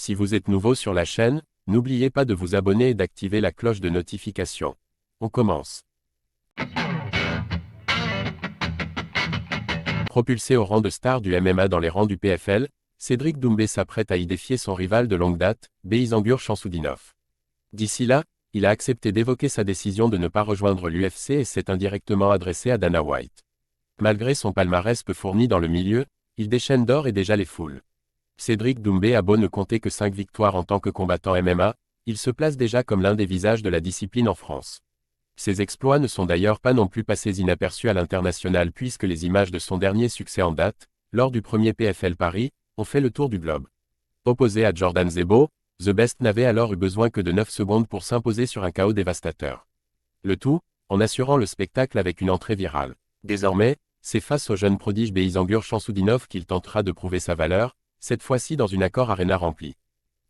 Si vous êtes nouveau sur la chaîne, n'oubliez pas de vous abonner et d'activer la cloche de notification. On commence. Propulsé au rang de star du MMA dans les rangs du PFL, Cédric Doumbé s'apprête à y défier son rival de longue date, Beisangur Shamsutdinov. D'ici là, il a accepté d'évoquer sa décision de ne pas rejoindre l'UFC et s'est indirectement adressé à Dana White. Malgré son palmarès peu fourni dans le milieu, il déchaîne d'or et déjà les foules. Cédric Doumbé a beau ne compter que 5 victoires en tant que combattant MMA, il se place déjà comme l'un des visages de la discipline en France. Ses exploits ne sont d'ailleurs pas non plus passés inaperçus à l'international puisque les images de son dernier succès en date, lors du premier PFL Paris, ont fait le tour du globe. Opposé à Jordan Zebo, The Best n'avait alors eu besoin que de 9 secondes pour s'imposer sur un KO dévastateur. Le tout, en assurant le spectacle avec une entrée virale. Désormais, c'est face au jeune prodige Beisangur Shamsutdinov qu'il tentera de prouver sa valeur, cette fois-ci dans une Accor Arena remplie.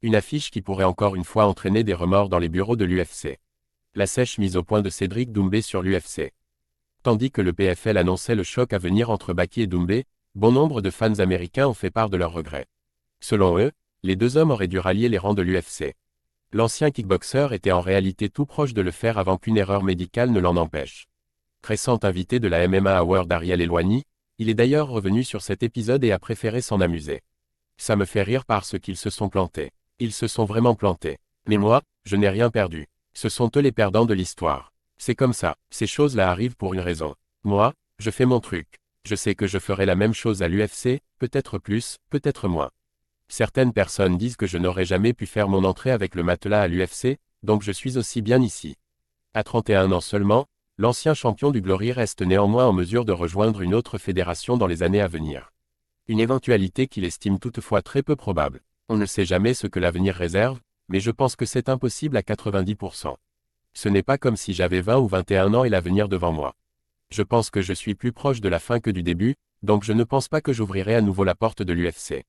Une affiche qui pourrait encore une fois entraîner des remords dans les bureaux de l'UFC. La sèche mise au point de Cédric Doumbé sur l'UFC. Tandis que le PFL annonçait le choc à venir entre Baki et Doumbé, bon nombre de fans américains ont fait part de leurs regrets. Selon eux, les deux hommes auraient dû rallier les rangs de l'UFC. L'ancien kickboxer était en réalité tout proche de le faire avant qu'une erreur médicale ne l'en empêche. Récent invité de la MMA Award Ariel Helwani, il est d'ailleurs revenu sur cet épisode et a préféré s'en amuser. Ça me fait rire parce qu'ils se sont plantés. Ils se sont vraiment plantés. Mais moi, je n'ai rien perdu. Ce sont eux les perdants de l'histoire. C'est comme ça, ces choses-là arrivent pour une raison. Moi, je fais mon truc. Je sais que je ferai la même chose à l'UFC, peut-être plus, peut-être moins. Certaines personnes disent que je n'aurais jamais pu faire mon entrée avec le matelas à l'UFC, donc je suis aussi bien ici. À 31 ans seulement, l'ancien champion du Glory reste néanmoins en mesure de rejoindre une autre fédération dans les années à venir. Une éventualité qu'il estime toutefois très peu probable. On ne sait jamais ce que l'avenir réserve, mais je pense que c'est impossible à 90%. Ce n'est pas comme si j'avais 20 ou 21 ans et l'avenir devant moi. Je pense que je suis plus proche de la fin que du début, donc je ne pense pas que j'ouvrirai à nouveau la porte de l'UFC.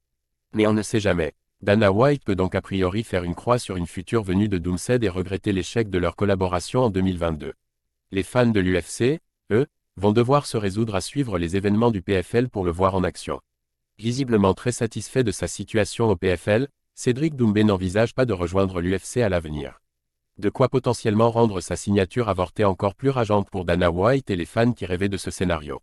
Mais on ne sait jamais. Dana White peut donc a priori faire une croix sur une future venue de Doomshead et regretter l'échec de leur collaboration en 2022. Les fans de l'UFC, eux, vont devoir se résoudre à suivre les événements du PFL pour le voir en action. Visiblement très satisfait de sa situation au PFL, Cédric Doumbé n'envisage pas de rejoindre l'UFC à l'avenir. De quoi potentiellement rendre sa signature avortée encore plus rageante pour Dana White et les fans qui rêvaient de ce scénario.